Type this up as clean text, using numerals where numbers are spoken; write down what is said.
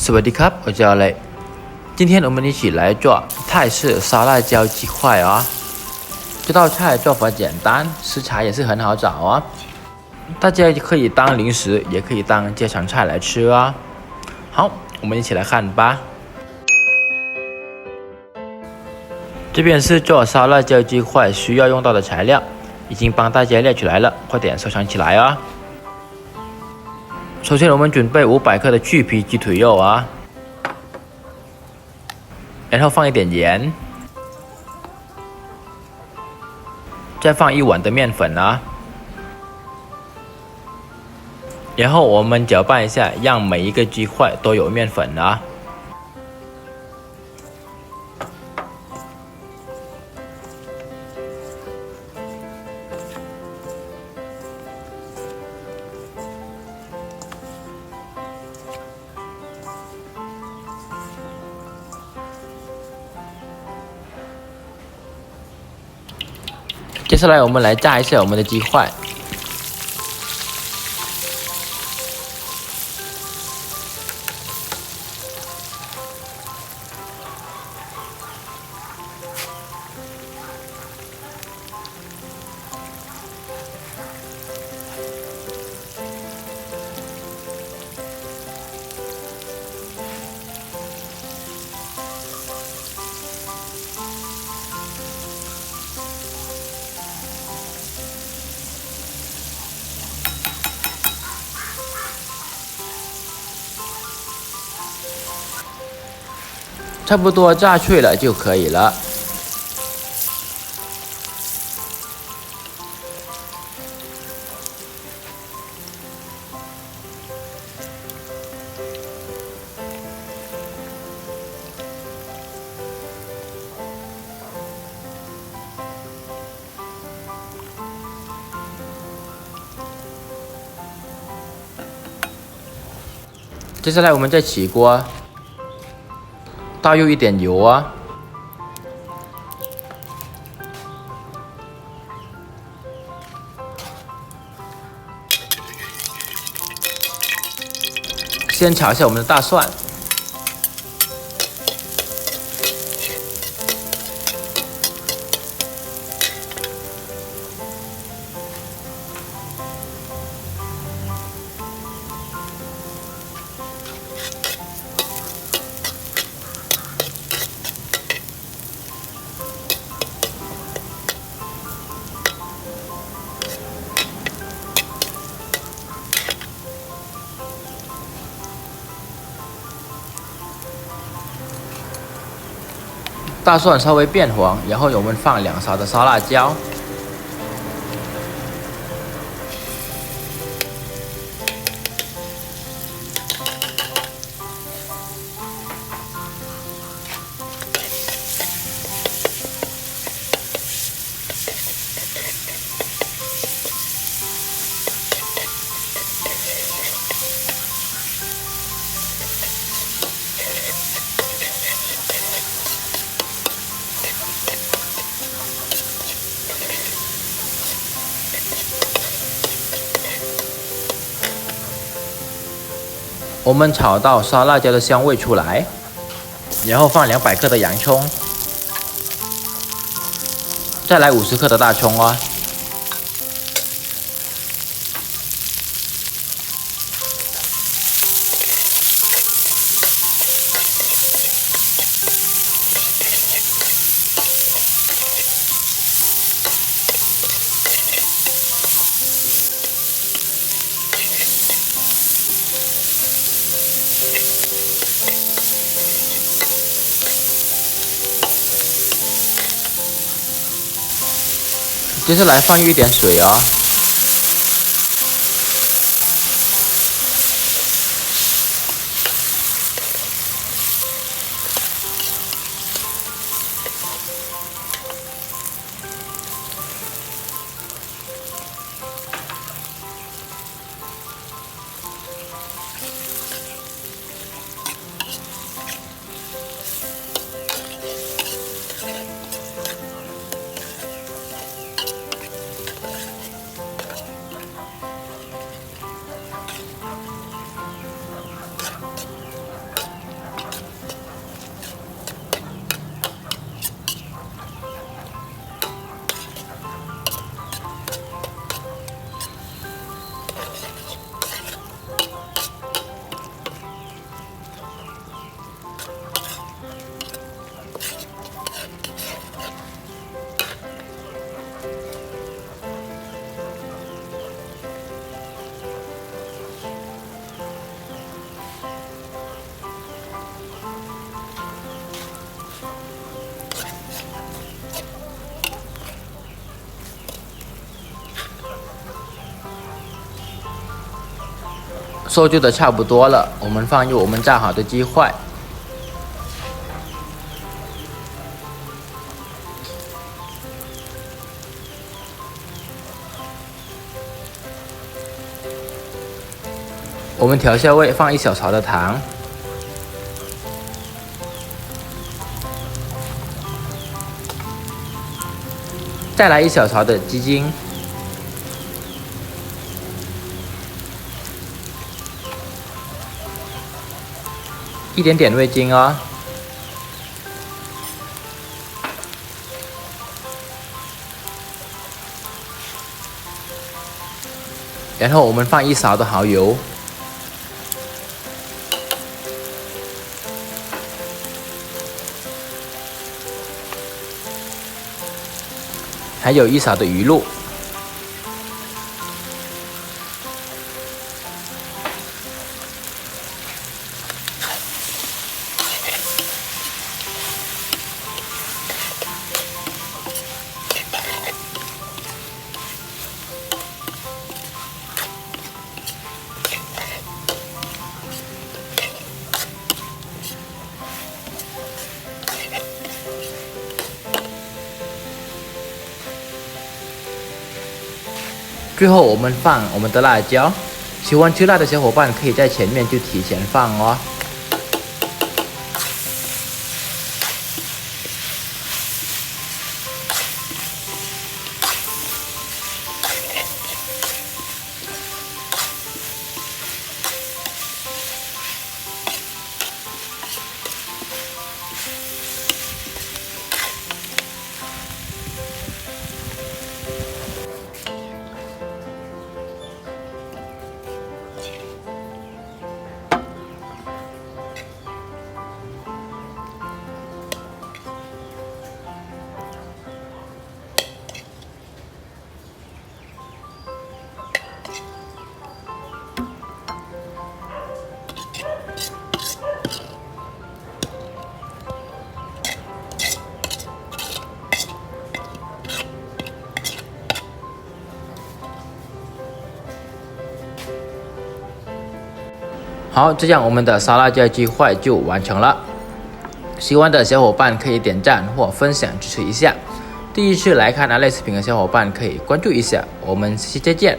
สวัสดีครับ我叫雷今天我们一起来做泰式烧辣椒鸡块哦。这道菜做法简单，食材也是很好找哦。大家可以当零食，也可以当家常菜来吃哦。好，我们一起来看吧。这边是做烧辣椒鸡块需要用到的材料，已经帮大家列出来了，快点收藏起来哦。首先，我们准备500克的去皮鸡腿肉啊，然后放一点盐，再放1碗的面粉啊，然后我们搅拌一下，让每一个鸡块都有面粉啊。接下来我们来炸一下我们的鸡块，差不多炸脆了就可以了。接下来我们再起锅，倒入一点油啊，先炒一下我们的大蒜，大蒜稍微变黄，然后我们放2勺的烧辣椒，我们炒到烧辣椒的香味出来，然后放200克的洋葱，再来50克的大葱哦。接下来放入一点水哦，搜救的差不多了，我们放入我们炸好的鸡块。我们调下味，放1小勺的糖，再来1小勺的鸡精，一点点味精哦，然后我们放1勺的蚝油。还有1勺的鱼露，最后我们放我们的辣椒，喜欢吃辣的小伙伴可以在前面就提前放哦。好，这样我们的沙拉椒鸡块就完成了。喜欢的小伙伴可以点赞或分享支持一下。第一次来看阿赖视频的小伙伴可以关注一下。我们下期再见。